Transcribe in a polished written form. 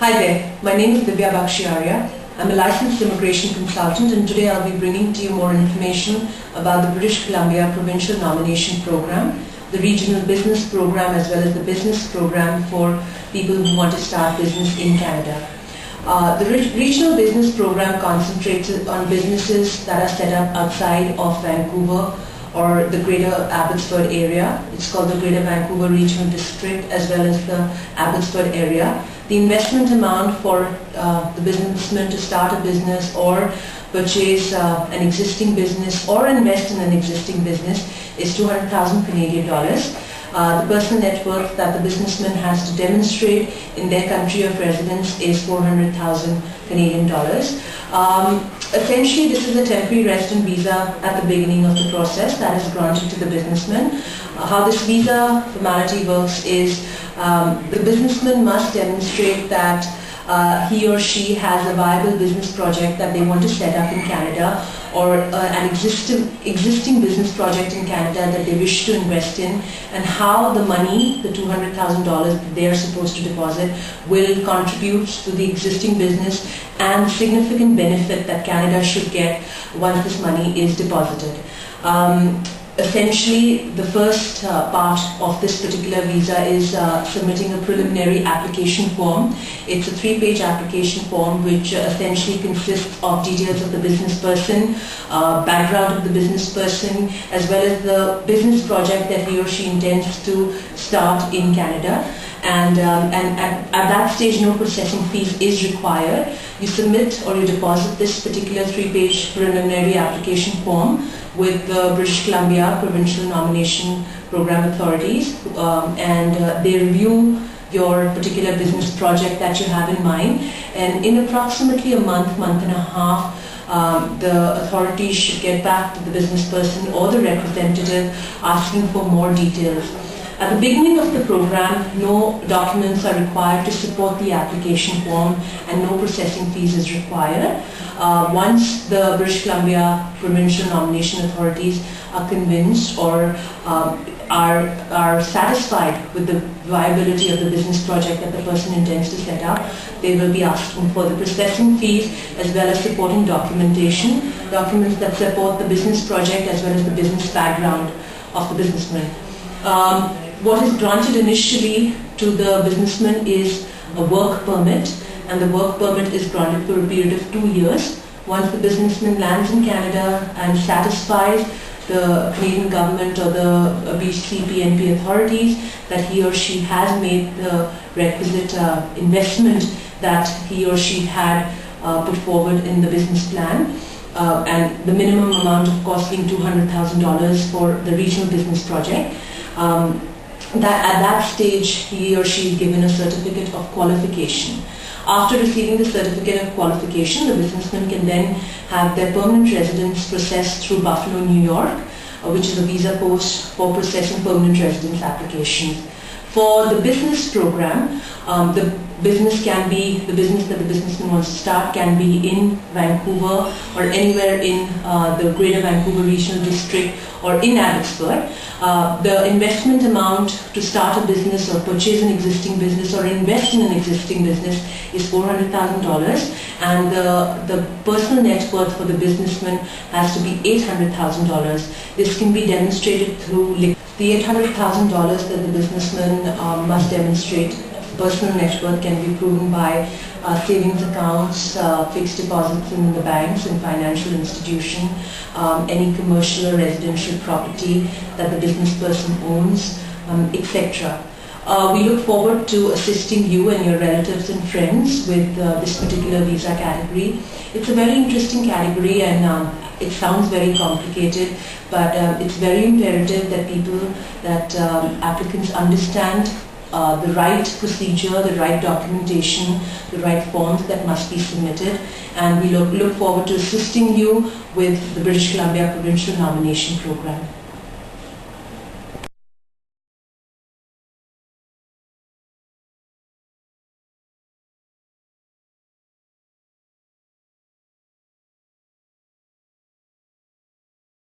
Hi there, my name is Divya Bakshiarya. I'm a licensed immigration consultant, and today I'll be bringing to you more information about the British Columbia Provincial Nomination Program, the Regional Business Program, as well as the Business Program for people who want to start business in Canada. The Regional Business Program concentrates on businesses that are set up outside of Vancouver or the Greater Abbotsford area. It's called the Greater Vancouver Regional District, as well as the Abbotsford area. The investment amount for the businessman to start a business or purchase an existing business or invest in an existing business is 200,000 Canadian dollars. The personal net worth that the businessman has to demonstrate in their country of residence is 400,000 Canadian dollars. Essentially, this is a temporary resident visa at the beginning of the process that is granted to the businessman. How this visa formality works is the businessman must demonstrate that he or she has a viable business project that they want to set up in Canada, or an existing business project in Canada that they wish to invest in, and how the money, the $200,000 they are supposed to deposit, will contribute to the existing business and the significant benefit that Canada should get once this money is deposited. Essentially, the first part of this particular visa is submitting a preliminary application form. It's a 3-page application form which essentially consists of details of the business person, background of the business person, as well as the business project that he or she intends to start in Canada. And at that stage, no processing fees is required. You submit or you deposit this particular 3-page preliminary application form with the British Columbia Provincial Nomination Program authorities, and they review your particular business project that you have in mind. And in approximately a month and a half, the authorities should get back to the business person or the representative asking for more details. At the beginning of the program, no documents are required to support the application form, and no processing fees is required. Once the British Columbia Provincial Nomination Authorities are convinced or are satisfied with the viability of the business project that the person intends to set up, they will be asking for the processing fees as well as supporting documentation, documents that support the business project as well as the business background of the businessman. What is granted initially to the businessman is a work permit, and the work permit is granted for a period of 2 years. Once the businessman lands in Canada and satisfies the Canadian government or the BC PNP authorities that he or she has made the requisite investment that he or she had put forward in the business plan, and the minimum amount of cost being $200,000 for the regional business project, that at that stage he or she is given a certificate of qualification. After receiving the certificate of qualification, the businessman can then have their permanent residence processed through Buffalo, New York, which is a visa post for processing permanent residence applications. For the business program, the business that the businessman wants to start can be in Vancouver or anywhere in the Greater Vancouver Regional District or in Abbotsford. The investment amount to start a business or purchase an existing business or invest in an existing business is $400,000, and the personal net worth for the businessman has to be $800,000. This can be demonstrated through the $800,000 that the businessman must demonstrate. Personal net worth can be proven by savings accounts, fixed deposits in the banks and financial institution, any commercial or residential property that the business person owns, etc. We look forward to assisting you and your relatives and friends with this particular visa category. It's a very interesting category, and it sounds very complicated, but it's very imperative that applicants understand the right procedure, the right documentation, the right forms that must be submitted, and we look forward to assisting you with the British Columbia Provincial Nomination Program.